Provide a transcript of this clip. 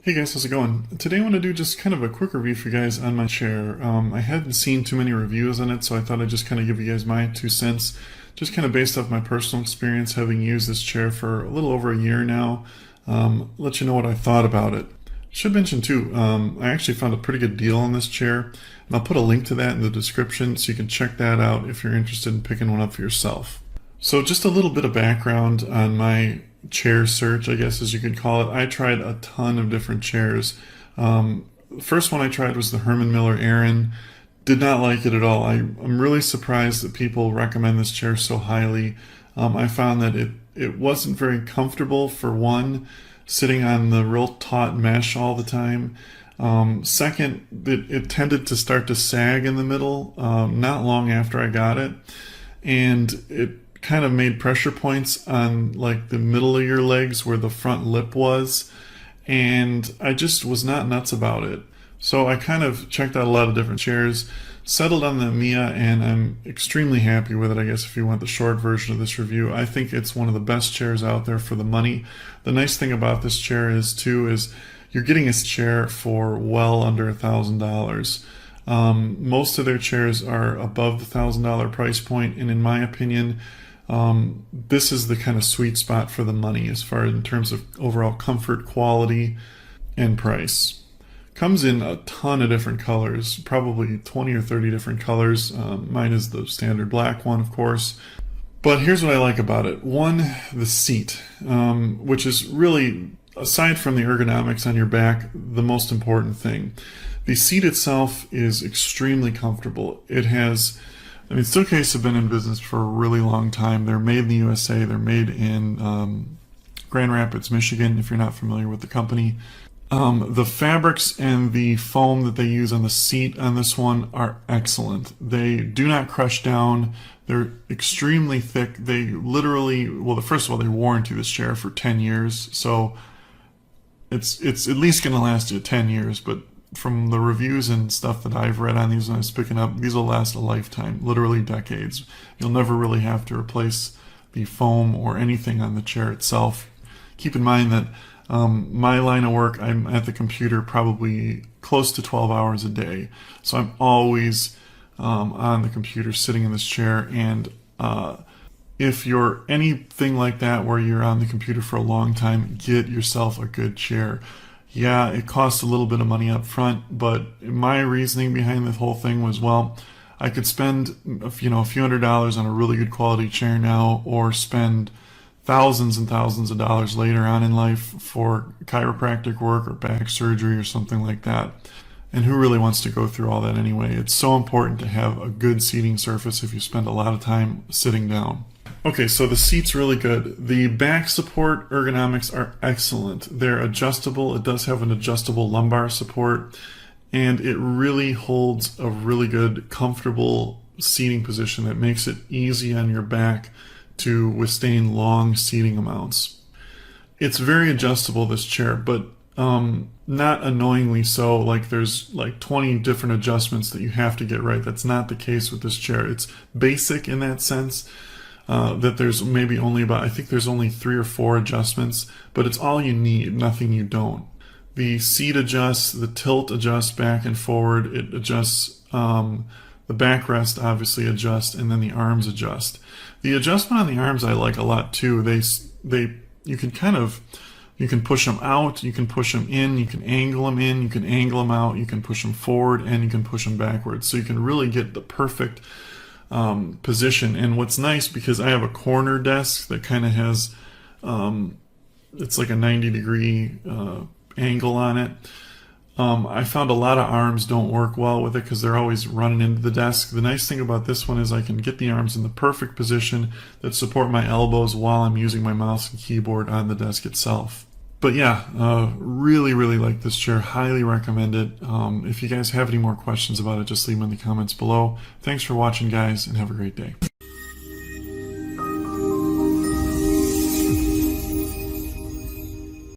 Hey guys, how's it going? Today I want to do just kind of a quick review for you guys on my chair. I hadn't seen too many reviews on it, so I thought I'd just kind of give you guys my 2 cents, just kind of based off my personal experience having used this chair for a little over a year now. Let you know what I thought about it. Should mention too, I actually found a pretty good deal on this chair, and I'll put a link to that in the description so you can check that out if you're interested in picking one up for yourself. So just a little bit of background on my chair search, I guess as you could call it. I tried a ton of different chairs. The first one I tried was the Herman Miller Aran. Did not like it at all. I'm really surprised that people recommend this chair so highly. I found that it wasn't very comfortable, for one, sitting on the real taut mesh all the time. Second, it tended to start to sag in the middle not long after I got it, and it kind of made pressure points on like the middle of your legs where the front lip was, and I just was not nuts about it. So I kind of checked out a lot of different chairs, settled on the Mia, and I'm extremely happy with it. I guess if you want the short version of this review, I think it's one of the best chairs out there for the money. The nice thing about this chair is you're getting a chair for well under $1,000. Most of their chairs are above the $1,000 price point, and in my opinion, this is the kind of sweet spot for the money as far as in terms of overall comfort, quality, and price. Comes in a ton of different colors, probably 20 or 30 different colors. Mine is the standard black one, of course. But here's what I like about it. One, the seat, which is really, aside from the ergonomics on your back, the most important thing. The seat itself is extremely comfortable. It has, Steelcase have been in business for a really long time. They're made in the USA. They're made in Grand Rapids, Michigan, if you're not familiar with the company. The fabrics and the foam that they use on the seat on this one are excellent. They do not crush down. They're extremely thick. They literally, well, first of all, they warranty this chair for 10 years. So it's at least going to last you 10 years, but from the reviews and stuff that I've read on these when I was picking up, these will last a lifetime, literally decades. You'll never really have to replace the foam or anything on the chair itself. Keep in mind that my line of work, I'm at the computer probably close to 12 hours a day. So I'm always on the computer sitting in this chair, and if you're anything like that where you're on the computer for a long time, get yourself a good chair. Yeah, it costs a little bit of money up front, but my reasoning behind the whole thing was, well, I could spend a few $100s on a really good quality chair now, or spend thousands and thousands of dollars later on in life for chiropractic work or back surgery or something like that. And who really wants to go through all that anyway? It's so important to have a good seating surface if you spend a lot of time sitting down. Okay, so the seat's really good. The back support ergonomics are excellent. They're adjustable. It does have an adjustable lumbar support, and it really holds a really good, comfortable seating position that makes it easy on your back to withstand long seating amounts. It's very adjustable, this chair, but not annoyingly so. Like there's like 20 different adjustments that you have to get right. That's not the case with this chair. It's basic in that sense. That there's maybe only I think there's only 3 or 4 adjustments, but it's all you need, nothing you don't. The seat adjusts, the tilt adjusts back and forward, it adjusts, the backrest obviously adjusts, and then the arms adjust. The adjustment on the arms I like a lot too. You can push them out, you can push them in, you can angle them in, you can angle them out, you can push them forward, and you can push them backwards. So you can really get the perfect position. And what's nice, because I have a corner desk that kind of has it's like a 90-degree angle on it, I found a lot of arms don't work well with it because they're always running into the desk. The nice thing about this one is I can get the arms in the perfect position that support my elbows while I'm using my mouse and keyboard on the desk itself. But yeah, really like this chair. Highly recommend it. If you guys have any more questions about it, just leave them in the comments below. Thanks for watching, guys, and have a great day.